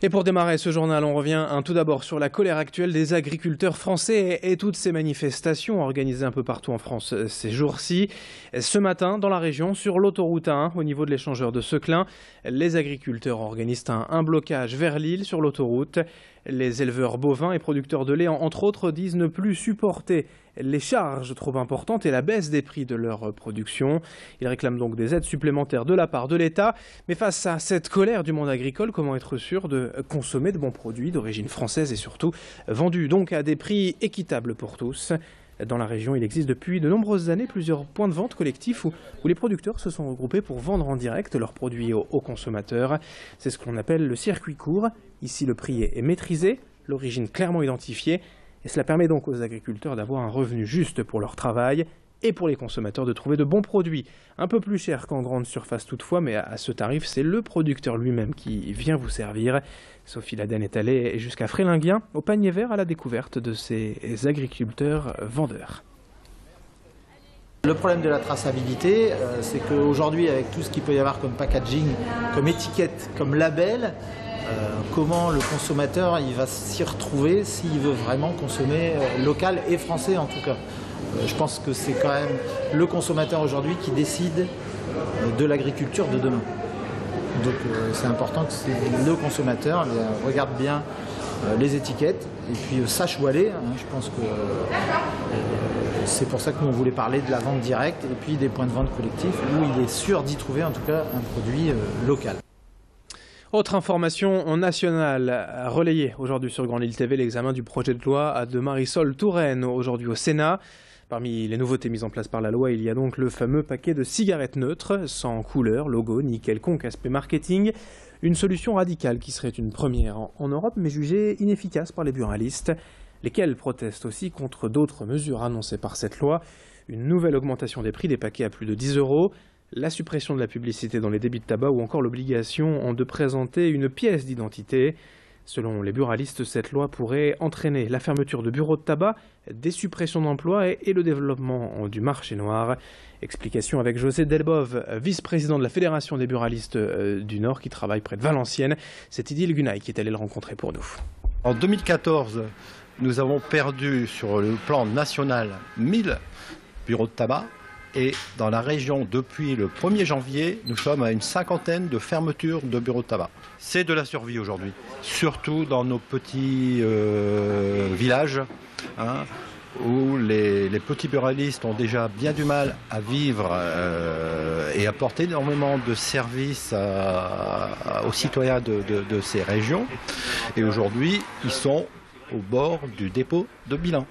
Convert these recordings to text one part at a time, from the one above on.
Et pour démarrer ce journal, on revient tout d'abord sur la colère actuelle des agriculteurs français et toutes ces manifestations organisées un peu partout en France ces jours-ci. Ce matin, dans la région, sur l'autoroute A1, au niveau de l'échangeur de Seclin, les agriculteurs organisent un blocage vers Lille sur l'autoroute. Les éleveurs bovins et producteurs de lait, entre autres, disent ne plus supporter les charges trop importantes et la baisse des prix de leur production. Ils réclament donc des aides supplémentaires de la part de l'État. Mais face à cette colère du monde agricole, comment être sûr de consommer de bons produits d'origine française et surtout vendus donc à des prix équitables pour tous? Dans la région, il existe depuis de nombreuses années plusieurs points de vente collectifs où les producteurs se sont regroupés pour vendre en direct leurs produits aux consommateurs. C'est ce que l'on appelle le circuit court. Ici, le prix est maîtrisé, l'origine clairement identifiée. Et cela permet donc aux agriculteurs d'avoir un revenu juste pour leur travail et pour les consommateurs de trouver de bons produits. Un peu plus cher qu'en grande surface toutefois, mais à ce tarif, c'est le producteur lui-même qui vient vous servir. Sophie Laden est allée jusqu'à Frélinguien, au Panier Vert, à la découverte de ces agriculteurs vendeurs. Le problème de la traçabilité, c'est qu'aujourd'hui, avec tout ce qu'il peut y avoir comme packaging, comme étiquette, comme label, comment le consommateur il va s'y retrouver s'il veut vraiment consommer local et français en tout cas. Je pense que c'est quand même le consommateur aujourd'hui qui décide de l'agriculture de demain. Donc c'est important que le consommateur regarde bien les étiquettes et puis sache où aller. Je pense que c'est pour ça que nous on voulait parler de la vente directe et puis des points de vente collectifs où il est sûr d'y trouver en tout cas un produit local. Autre information nationale relayée aujourd'hui sur Grande Île TV, l'examen du projet de loi de Marisol Touraine aujourd'hui au Sénat. Parmi les nouveautés mises en place par la loi, il y a donc le fameux paquet de cigarettes neutres, sans couleur, logo ni quelconque aspect marketing. Une solution radicale qui serait une première en Europe, mais jugée inefficace par les buralistes, lesquels protestent aussi contre d'autres mesures annoncées par cette loi. Une nouvelle augmentation des prix des paquets à plus de 10 €. La suppression de la publicité dans les débits de tabac ou encore l'obligation de présenter une pièce d'identité. Selon les buralistes, cette loi pourrait entraîner la fermeture de bureaux de tabac, des suppressions d'emplois et le développement du marché noir. Explication avec José Delbove, vice-président de la Fédération des buralistes du Nord qui travaille près de Valenciennes. C'est Idil Gunay qui est allé le rencontrer pour nous. En 2014, nous avons perdu sur le plan national 1000 bureaux de tabac. Et dans la région, depuis le 1er janvier, nous sommes à une cinquantaine de fermetures de bureaux de tabac. C'est de la survie aujourd'hui, surtout dans nos petits villages, où les petits buralistes ont déjà bien du mal à vivre et apporter énormément de services aux citoyens de ces régions. Et aujourd'hui, ils sont au bord du dépôt de bilan.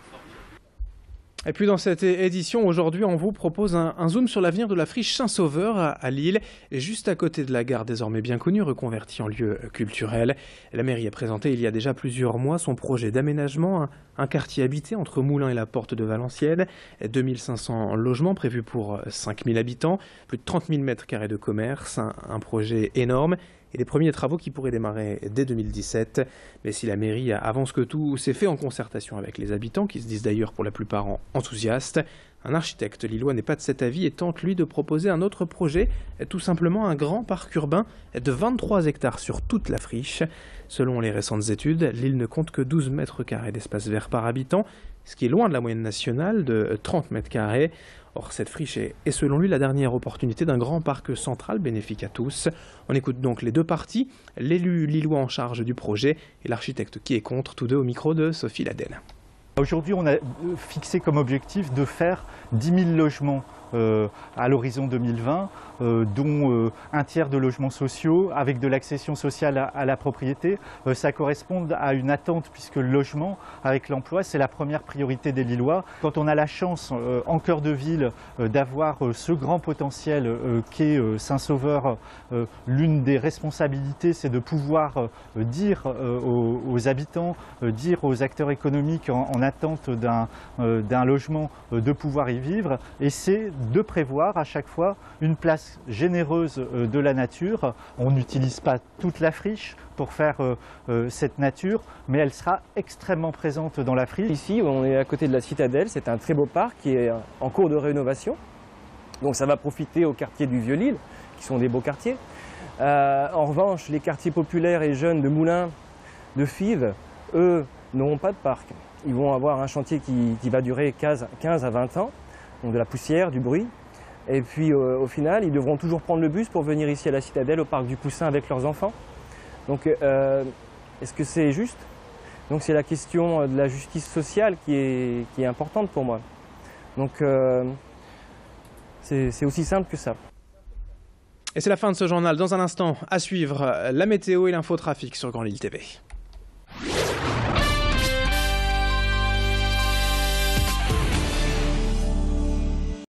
Et puis dans cette édition, aujourd'hui, on vous propose un zoom sur l'avenir de la friche Saint-Sauveur à Lille, juste à côté de la gare désormais bien connue, reconvertie en lieu culturel. La mairie a présenté il y a déjà plusieurs mois son projet d'aménagement, un quartier habité entre Moulins et la Porte de Valenciennes, 2500 logements prévus pour 5000 habitants, plus de 30 000 mètres carrés de commerce, un projet énorme. Et des premiers travaux qui pourraient démarrer dès 2017. Mais si la mairie avance que tout s'est fait en concertation avec les habitants, qui se disent d'ailleurs pour la plupart enthousiastes, un architecte lillois n'est pas de cet avis et tente lui de proposer un autre projet, tout simplement un grand parc urbain de 23 hectares sur toute la friche. Selon les récentes études, l'île ne compte que 12 mètres carrés d'espace vert par habitant, ce qui est loin de la moyenne nationale de 30 mètres carrés. Or, cette friche est selon lui la dernière opportunité d'un grand parc central bénéfique à tous. On écoute donc les deux parties, l'élu lillois en charge du projet et l'architecte qui est contre, tous deux au micro de Sophie Laden. Aujourd'hui, on a fixé comme objectif de faire 10 000 logements à l'horizon 2020, dont un tiers de logements sociaux avec de l'accession sociale à la propriété. Ça correspond à une attente puisque le logement avec l'emploi c'est la première priorité des Lillois. Quand on a la chance en cœur de ville d'avoir ce grand potentiel qu'est Saint-Sauveur, l'une des responsabilités c'est de pouvoir dire aux habitants, dire aux acteurs économiques en attente d'un logement de pouvoir y vivre, et c'est de prévoir à chaque fois une place généreuse de la nature. On n'utilise pas toute la friche pour faire cette nature, mais elle sera extrêmement présente dans la friche. Ici, on est à côté de la Citadelle, c'est un très beau parc qui est en cours de rénovation. Donc ça va profiter aux quartiers du Vieux-Lille, qui sont des beaux quartiers. En revanche, les quartiers populaires et jeunes de Moulins de FIV, eux, n'auront pas de parc. Ils vont avoir un chantier qui va durer 15 à 20 ans, donc de la poussière, du bruit. Et puis au final, ils devront toujours prendre le bus pour venir ici à la Citadelle, au parc du Poussin avec leurs enfants. Donc est-ce que c'est juste? Donc c'est la question de la justice sociale qui est importante pour moi. Donc c'est aussi simple que ça. Et c'est la fin de ce journal. Dans un instant, à suivre la météo et l'infotrafic sur Grand Lille TV.